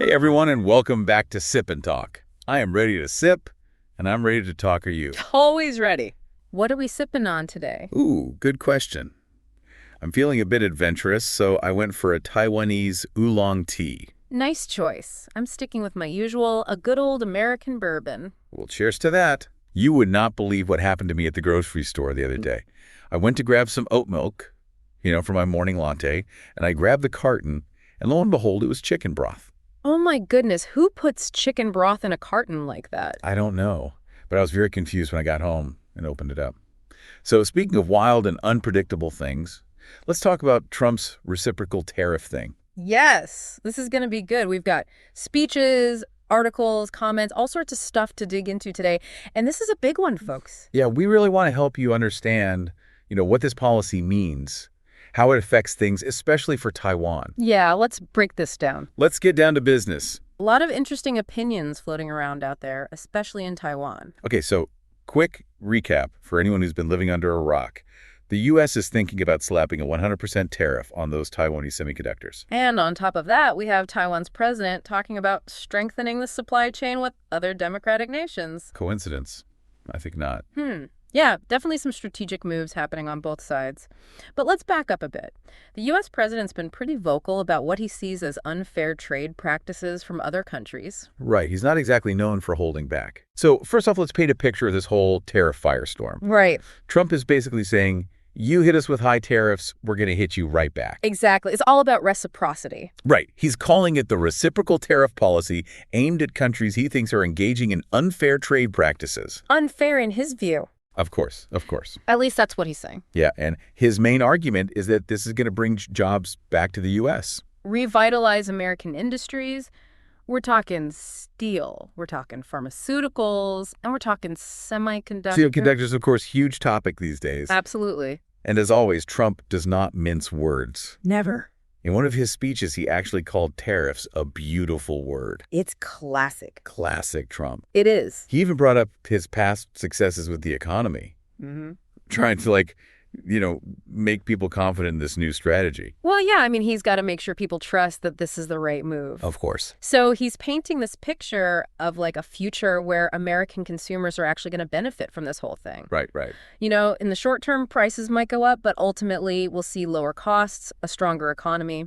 Hey everyone, and welcome back to Sip and Talk. I am ready to sip, and I'm ready to talk. Are you? Always ready. What are we sipping on today? Ooh, good question. I'm feeling a bit adventurous, so I went for a Taiwanese oolong tea. Nice choice. I'm sticking with my usual, a good old American bourbon. Well, cheers to that. You would not believe what happened to me at the grocery store the other day. I went to grab some oat milk, for my morning latte, and I grabbed the carton, and lo and behold, it was chicken broth. Oh my goodness, who puts chicken broth in a carton like that? I don't know, but I was very confused when I got home and opened it up. So speaking of wild and unpredictable things, let's talk about Trump's reciprocal tariff thing. Yes, this is going to be good. We've got speeches, articles, comments, all sorts of stuff to dig into today. And this is a big one, folks. Yeah, we really want to help you understand, what this policy means, how it affects things, especially for Taiwan. Yeah, let's break this down. Let's get down to business. A lot of interesting opinions floating around out there, especially in Taiwan. Okay, so quick recap for anyone who's been living under a rock. The U.S. is thinking about slapping a 100% tariff on those Taiwanese semiconductors. And on top of that, we have Taiwan's president talking about strengthening the supply chain with other democratic nations. Coincidence? I think not. Yeah, definitely some strategic moves happening on both sides. But let's back up a bit. The U.S. president's been pretty vocal about what he sees as unfair trade practices from other countries. Right. He's not exactly known for holding back. So first off, let's paint a picture of this whole tariff firestorm. Right. Trump is basically saying, you hit us with high tariffs, we're going to hit you right back. Exactly. It's all about reciprocity. Right. He's calling it the reciprocal tariff policy aimed at countries he thinks are engaging in unfair trade practices. Unfair in his view. Of course. At least that's what he's saying. Yeah, and his main argument is that this is going to bring jobs back to the U.S. Revitalize American industries. We're steel, we're talking pharmaceuticals, and we're talking semiconductors. Semiconductors, of course, huge topic these days. Absolutely. And as always, Trump does not mince words. Never. In one of his speeches, he actually called tariffs a beautiful word. It's classic. Classic Trump. It is. He even brought up his past successes with the economy, trying to, make people confident in this new strategy. Well, yeah, he's got to make sure people trust that this is the right move. Of course. So he's painting this picture of, a future where American consumers are actually going to benefit from this whole thing. Right. In the short term, prices might go up, but ultimately we'll see lower costs, a stronger economy.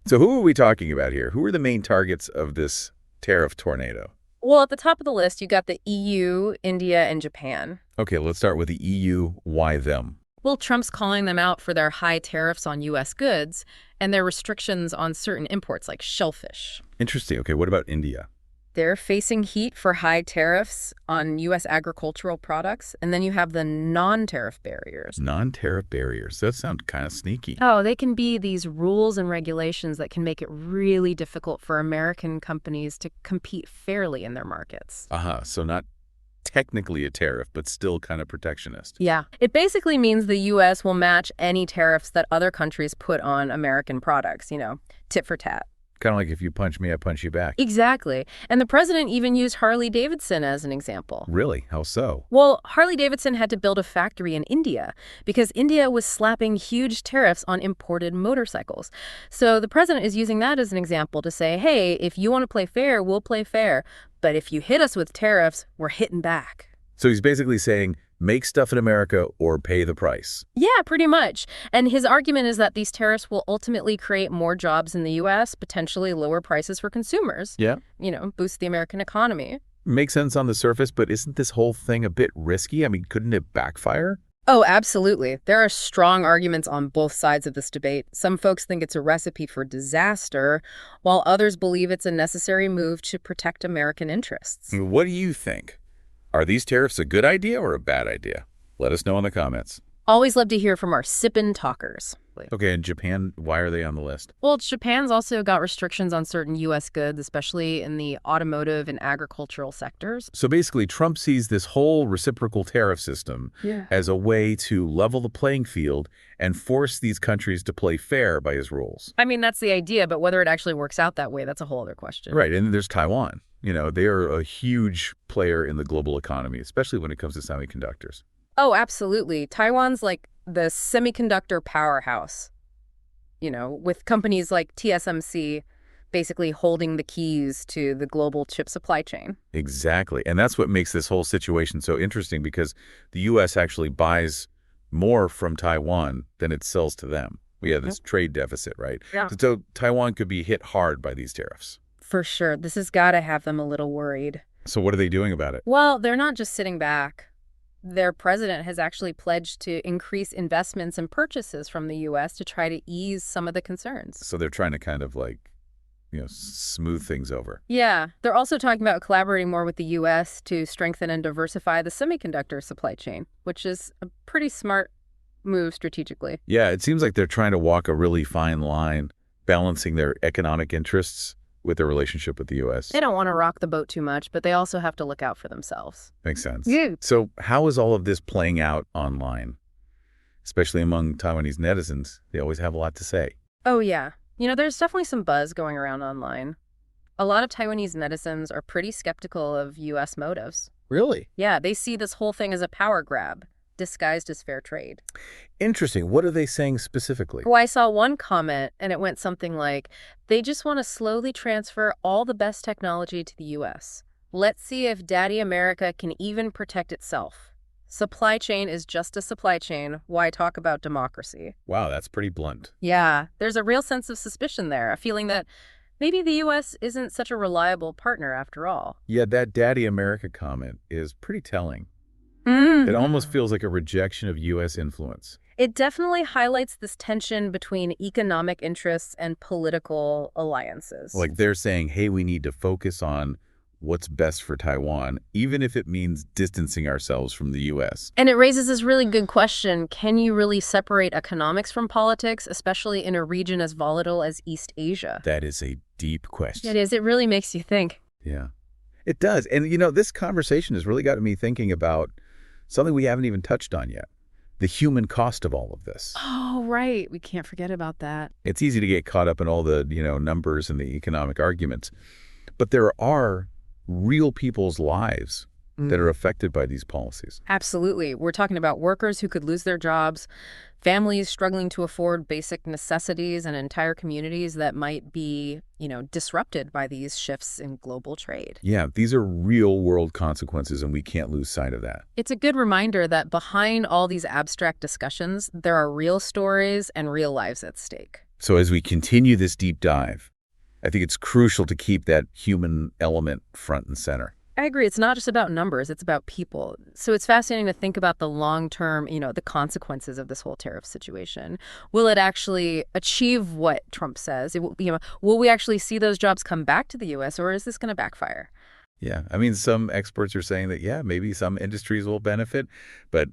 So who are we talking about here? Who are the main targets of this tariff tornado? Well, at the top of the list, you got the EU, India, and Japan. Okay, let's start with the EU. Why them? Well, Trump's calling them out for their high tariffs on U.S. goods and their restrictions on certain imports like shellfish. Interesting. Okay, what about India? They're facing heat for high tariffs on U.S. agricultural products. And then you have the non-tariff barriers. Non-tariff barriers. That sounds kind of sneaky. Oh, they can be these rules and regulations that can make it really difficult for American companies to compete fairly in their markets. So not technically a tariff, but still kind of protectionist. Yeah. It basically means the U.S. will match any tariffs that other countries put on American products, tit for tat. Kind of like if you punch me, I punch you back. Exactly. And the president even used Harley-Davidson as an example. Really? How so? Well, Harley-Davidson had to build a factory in India because India was slapping huge tariffs on imported motorcycles. So the president is using that as an example to say, hey, if you want to play fair, we'll play fair. But if you hit us with tariffs, we're hitting back. So he's basically saying, make stuff in America or pay the price. Yeah, pretty much. And his argument is that these tariffs will ultimately create more jobs in the U.S., potentially lower prices for consumers. Yeah. Boost the American economy. Makes sense on the surface, but isn't this whole thing a bit risky? Couldn't it backfire? Oh, absolutely. There are strong arguments on both sides of this debate. Some folks think it's a recipe for disaster, while others believe it's a necessary move to protect American interests. What do you think? Are these tariffs a good idea or a bad idea? Let us know in the comments. Always love to hear from our Sip&Talkers. talkers. Okay, and Japan, why are they on the list? Well, Japan's also got restrictions on certain U.S. goods, especially in the automotive and agricultural sectors. So basically, Trump sees this whole reciprocal tariff system as a way to level the playing field and force these countries to play fair by his rules. That's the idea, but whether it actually works out that way, that's a whole other question. Right, and there's Taiwan. They are a huge player in the global economy, especially when it comes to semiconductors. Oh, absolutely. Taiwan's like the semiconductor powerhouse, with companies like TSMC basically holding the keys to the global chip supply chain. Exactly. And that's what makes this whole situation so interesting, because the U.S. actually buys more from Taiwan than it sells to them. We have this trade deficit, right? Yeah. So Taiwan could be hit hard by these tariffs. For sure. This has got to have them a little worried. So what are they doing about it? Well, they're not just sitting back. Their president has actually pledged to increase investments and purchases from the U.S. to try to ease some of the concerns. So they're trying to kind of smooth things over. Yeah. They're also talking about collaborating more with the U.S. to strengthen and diversify the semiconductor supply chain, which is a pretty smart move strategically. Yeah, it seems like they're trying to walk a really fine line, balancing their economic interests with their relationship with the U.S. They don't want to rock the boat too much, but they also have to look out for themselves. Makes sense. Yeah. So how is all of this playing out online, especially among Taiwanese netizens? They always have a lot to say. Oh, yeah. There's definitely some buzz going around online. A lot of Taiwanese netizens are pretty skeptical of U.S. motives. Really? Yeah, they see this whole thing as a power grab, disguised as fair trade. Interesting. What are they saying specifically? Well, I saw one comment, and it went something like, they just want to slowly transfer all the best technology to the U.S. Let's see if Daddy America can even protect itself. Supply chain is just a supply chain. Why talk about democracy? Wow, that's pretty blunt. Yeah, there's a real sense of suspicion there, a feeling that maybe the U.S. isn't such a reliable partner after all. Yeah, that Daddy America comment is pretty telling. It almost feels like a rejection of U.S. influence. It definitely highlights this tension between economic interests and political alliances. Like they're saying, hey, we need to focus on what's best for Taiwan, even if it means distancing ourselves from the U.S. And it raises this really good question. Can you really separate economics from politics, especially in a region as volatile as East Asia? That is a deep question. It is. It really makes you think. Yeah, it does. And, this conversation has really got me thinking about something we haven't even touched on yet. The human cost of all of this. Oh, right. We can't forget about that. It's easy to get caught up in all the, numbers and the economic arguments. But there are real people's lives that are affected by these policies. Absolutely. We're talking about workers who could lose their jobs, families struggling to afford basic necessities, and entire communities that might be, disrupted by these shifts in global trade. Yeah, these are real world consequences, and we can't lose sight of that. It's a good reminder that behind all these abstract discussions, there are real stories and real lives at stake. So as we continue this deep dive, I think it's crucial to keep that human element front and center. I agree. It's not just about numbers. It's about people. So it's fascinating to think about the long-term, the consequences of this whole tariff situation. Will it actually achieve what Trump says? Will we actually see those jobs come back to the U.S., or is this going to backfire? Yeah. Some experts are saying that, yeah, maybe some industries will benefit, but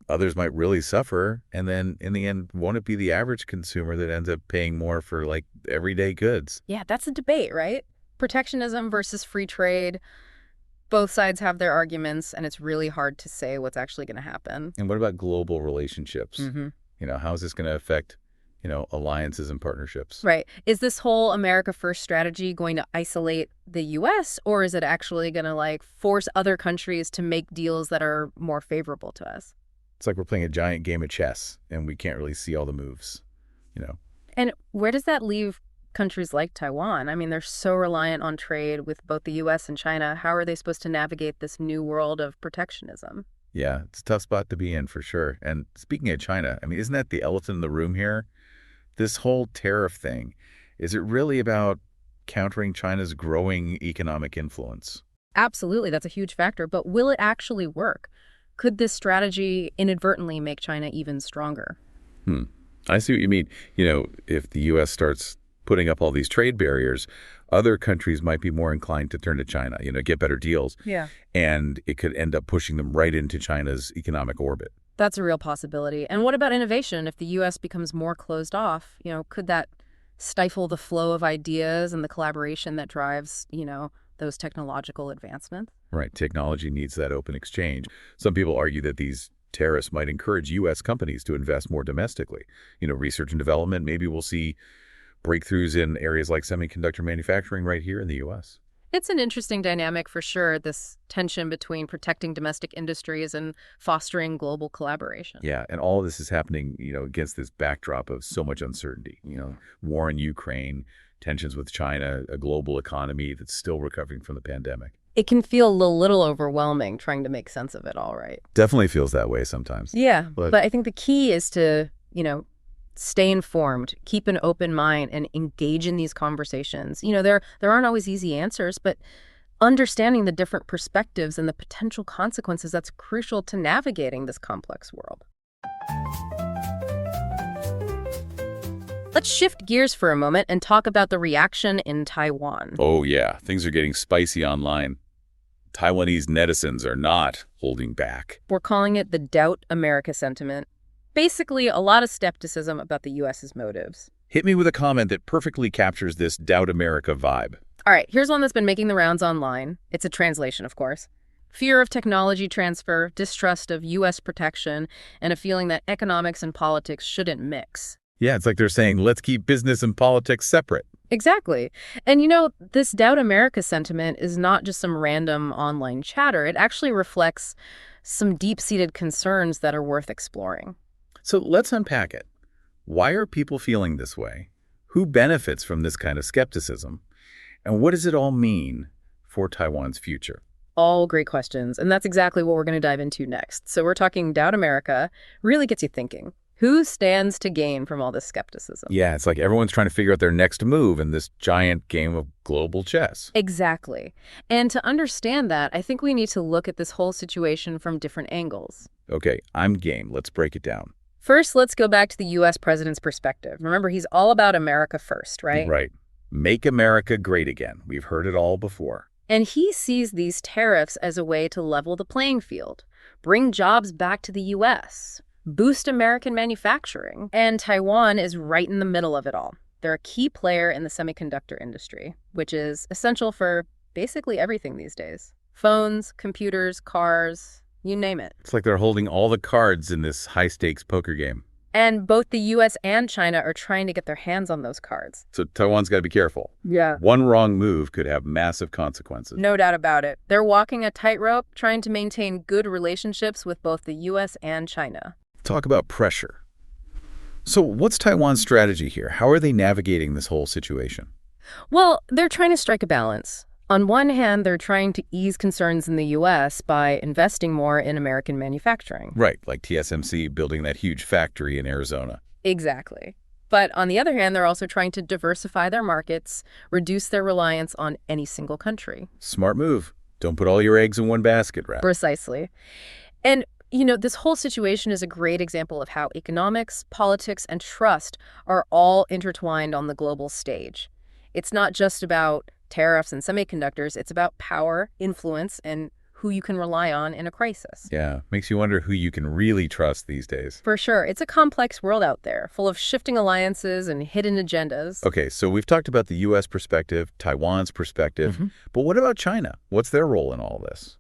others might really suffer. And then in the end, won't it be the average consumer that ends up paying more for everyday goods? Yeah, that's a debate, right? Protectionism versus free trade. Both sides have their arguments, and it's really hard to say what's actually going to happen. And what about global relationships? How is this going to affect, alliances and partnerships? Right. Is this whole America First strategy going to isolate the U.S., or is it actually going to force other countries to make deals that are more favorable to us? It's like we're playing a giant game of chess, and we can't really see all the moves, And where does that leave countries like Taiwan? They're so reliant on trade with both the U.S. and China. How are they supposed to navigate this new world of protectionism? Yeah, it's a tough spot to be in for sure. And speaking of China, isn't that the elephant in the room here? This whole tariff thing, is it really about countering China's growing economic influence? Absolutely. That's a huge factor. But will it actually work? Could this strategy inadvertently make China even stronger? I see what you mean. If the U.S. starts putting up all these trade barriers, other countries might be more inclined to turn to China, get better deals. Yeah. And it could end up pushing them right into China's economic orbit. That's a real possibility. And what about innovation? If the U.S. becomes more closed off, could that stifle the flow of ideas and the collaboration that drives, those technological advancements? Right. Technology needs that open exchange. Some people argue that these tariffs might encourage U.S. companies to invest more domestically. Research and development, maybe we'll see breakthroughs in areas like semiconductor manufacturing right here in the U.S. It's an interesting dynamic for sure, this tension between protecting domestic industries and fostering global collaboration. Yeah, and all of this is happening, against this backdrop of so much uncertainty. War in Ukraine, tensions with China, a global economy that's still recovering from the pandemic. It can feel a little overwhelming trying to make sense of it all, right? Definitely feels that way sometimes. Yeah, but I think the key is to, stay informed, keep an open mind, and engage in these conversations. There aren't always easy answers, but understanding the different perspectives and the potential consequences, that's crucial to navigating this complex world. Let's shift gears for a moment and talk about the reaction in Taiwan. Oh, yeah. Things are getting spicy online. Taiwanese netizens are not holding back. We're calling it the Doubt America sentiment. Basically, a lot of skepticism about the U.S.'s motives. Hit me with a comment that perfectly captures this Doubt America vibe. All right, here's one that's been making the rounds online. It's a translation, of course. Fear of technology transfer, distrust of U.S. protection, and a feeling that economics and politics shouldn't mix. Yeah, it's like they're saying, let's keep business and politics separate. Exactly. And this Doubt America sentiment is not just some random online chatter. It actually reflects some deep-seated concerns that are worth exploring. So let's unpack it. Why are people feeling this way? Who benefits from this kind of skepticism? And what does it all mean for Taiwan's future? All great questions. And that's exactly what we're going to dive into next. So we're talking Doubt America really gets you thinking. Who stands to gain from all this skepticism? Yeah, it's like everyone's trying to figure out their next move in this giant game of global chess. Exactly. And to understand that, I think we need to look at this whole situation from different angles. Okay, I'm game. Let's break it down. First, let's go back to the U.S. president's perspective. Remember, he's all about America first, right? Right. Make America great again. We've heard it all before. And he sees these tariffs as a way to level the playing field, bring jobs back to the U.S., boost American manufacturing. And Taiwan is right in the middle of it all. They're a key player in the semiconductor industry, which is essential for basically everything these days. Phones, computers, cars, you name it. It's like they're holding all the cards in this high-stakes poker game. And both the U.S. and China are trying to get their hands on those cards. So Taiwan's got to be careful. Yeah. One wrong move could have massive consequences. No doubt about it. They're walking a tightrope, trying to maintain good relationships with both the U.S. and China. Talk about pressure. So what's Taiwan's strategy here? How are they navigating this whole situation? Well, they're trying to strike a balance. On one hand, they're trying to ease concerns in the U.S. by investing more in American manufacturing. Right, like TSMC building that huge factory in Arizona. Exactly. But on the other hand, they're also trying to diversify their markets, reduce their reliance on any single country. Smart move. Don't put all your eggs in one basket, right? Precisely. And this whole situation is a great example of how economics, politics, and trust are all intertwined on the global stage. It's not just about tariffs and semiconductors. It's about power, influence, and who you can rely on in a crisis. Yeah, makes you wonder who you can really trust these days. For sure. It's a complex world out there, full of shifting alliances and hidden agendas. Okay, so we've talked about the U.S. perspective, Taiwan's perspective, but what about China? What's their role in all this?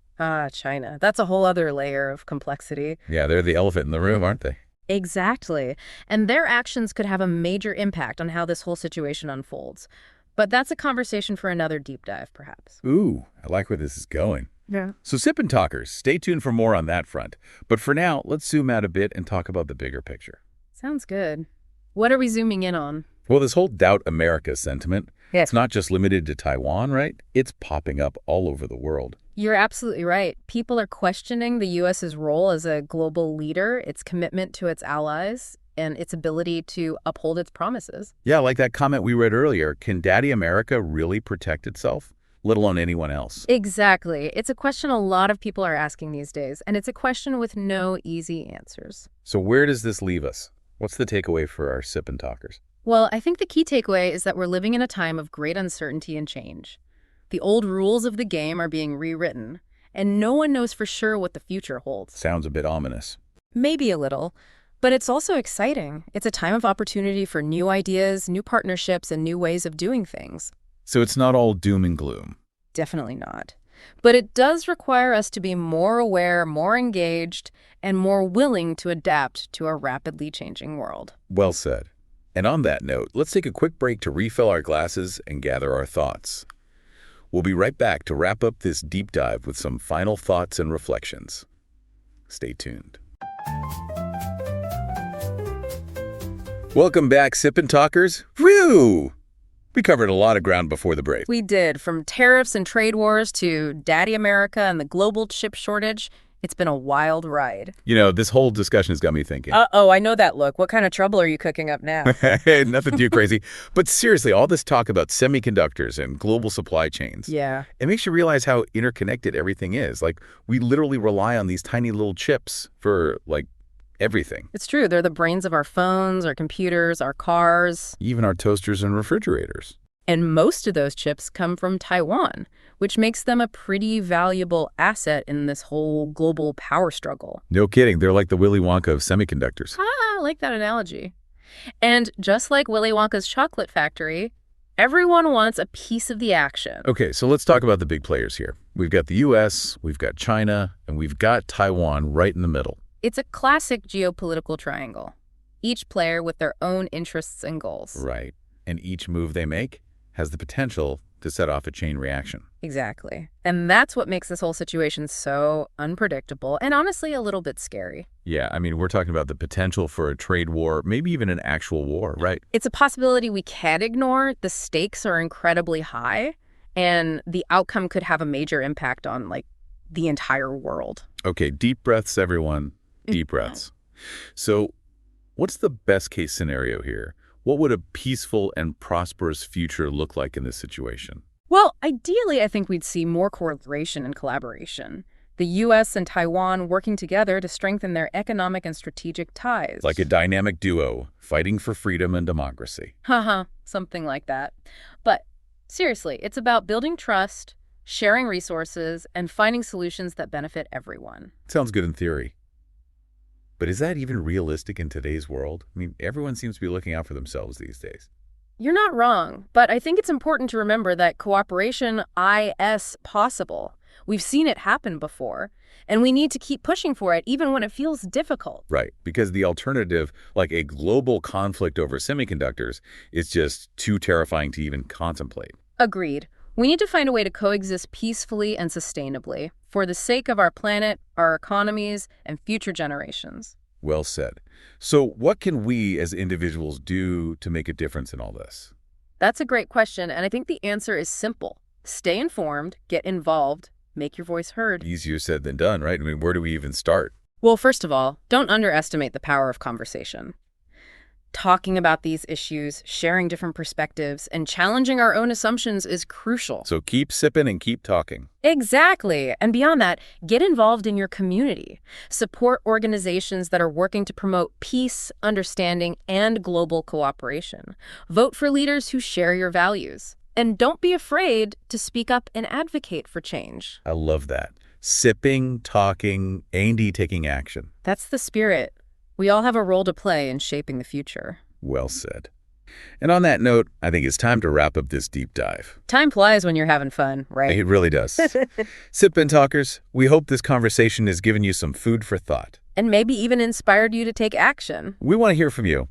China. That's a whole other layer of complexity. Yeah, they're the elephant in the room, aren't they? Exactly. And their actions could have a major impact on how this whole situation unfolds. But that's a conversation for another deep dive, perhaps. Ooh, I like where this is going. Yeah. So Sip&Talkers, stay tuned for more on that front. But for now, let's zoom out a bit and talk about the bigger picture. Sounds good. What are we zooming in on? Well, this whole Doubt America sentiment, Yes. it's not just limited to Taiwan, right? It's popping up all over the world. You're absolutely right. People are questioning the U.S.'s role as a global leader, its commitment to its allies, and its ability to uphold its promises. Yeah, like that comment we read earlier, can Daddy America really protect itself, let alone anyone else? Exactly. It's a question a lot of people are asking these days, and it's a question with no easy answers. So where does this leave us? What's the takeaway for our Sip&Talkers? Well, I think the key takeaway is that we're living in a time of great uncertainty and change. The old rules of the game are being rewritten, and no one knows for sure what the future holds. Sounds a bit ominous. Maybe a little, but it's also exciting. It's a time of opportunity for new ideas, new partnerships, and new ways of doing things. So it's not all doom and gloom. Definitely not. But it does require us to be more aware, more engaged, and more willing to adapt to a rapidly changing world. Well said. And on that note, let's take a quick break to refill our glasses and gather our thoughts. We'll be right back to wrap up this deep dive with some final thoughts and reflections. Stay tuned. Welcome back, Sip&Talkers. Whew! We covered a lot of ground before the break. We did, from tariffs and trade wars to Daddy America and the global chip shortage. It's been a wild ride. You know, this whole discussion has got me thinking. Uh-oh, I know that look. What kind of trouble are you cooking up now? Nothing too crazy. But seriously, all this talk about semiconductors and global supply chains. Yeah. It makes you realize how interconnected everything is. Like, we literally rely on these tiny little chips for, like, everything. It's true. They're the brains of our phones, our computers, our cars. Even our toasters and refrigerators. And most of those chips come from Taiwan, which makes them a pretty valuable asset in this whole global power struggle. No kidding. They're like the Willy Wonka of semiconductors. I like that analogy. And just like Willy Wonka's chocolate factory, everyone wants a piece of the action. Okay, so let's talk about the big players here. We've got the U.S., we've got China, and we've got Taiwan right in the middle. It's a classic geopolitical triangle, each player with their own interests and goals. Right. And each move they make has the potential to set off a chain reaction. Exactly. And that's what makes this whole situation so unpredictable and honestly a little bit scary. Yeah, I mean, we're talking about the potential for a trade war, maybe even an actual war, right? It's a possibility we can't ignore. The stakes are incredibly high, and the outcome could have a major impact on, like, the entire world. Okay, deep breaths, everyone. Deep breaths. So what's the best case scenario here? What would a peaceful and prosperous future look like in this situation? Well, ideally, I think we'd see more cooperation and collaboration. The U.S. and Taiwan working together to strengthen their economic and strategic ties. Like a dynamic duo, fighting for freedom and democracy. Haha, something like that. But seriously, it's about building trust, sharing resources, and finding solutions that benefit everyone. Sounds good in theory. But is that even realistic in today's world? I mean, everyone seems to be looking out for themselves these days. You're not wrong, but I think it's important to remember that cooperation is possible. We've seen it happen before, and we need to keep pushing for it even when it feels difficult. Right, because the alternative, like a global conflict over semiconductors, is just too terrifying to even contemplate. Agreed. We need to find a way to coexist peacefully and sustainably for the sake of our planet, our economies, and future generations. Well said. So what can we as individuals do to make a difference in all this? That's a great question, and I think the answer is simple. Stay informed, get involved, make your voice heard. Easier said than done, right? I mean, where do we even start? Well, first of all, don't underestimate the power of conversation. Talking about these issues, sharing different perspectives, and challenging our own assumptions is crucial. So keep sipping and keep talking. Exactly. And beyond that, get involved in your community. Support organizations that are working to promote peace, understanding, and global cooperation. Vote for leaders who share your values. And don't be afraid to speak up and advocate for change. I love that. Sipping, talking, A&D taking action. That's the spirit. We all have a role to play in shaping the future. Well said. And on that note, I think it's time to wrap up this deep dive. Time flies when you're having fun, right? It really does. Sip&Talkers, we hope this conversation has given you some food for thought. And maybe even inspired you to take action. We want to hear from you.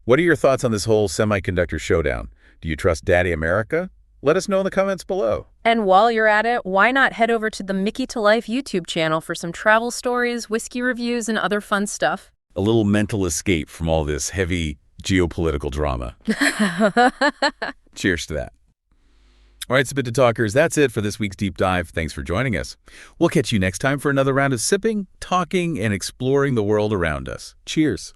What are your thoughts on this whole semiconductor showdown? Do you trust Daddy America? Let us know in the comments below. And while you're at it, why not head over to the Mickeytolife YouTube channel for some travel stories, whiskey reviews, and other fun stuff. A little mental escape from all this heavy geopolitical drama. Cheers to that. All right, Sip&Talkers, that's it for this week's deep dive. Thanks for joining us. We'll catch you next time for another round of sipping, talking, and exploring the world around us. Cheers.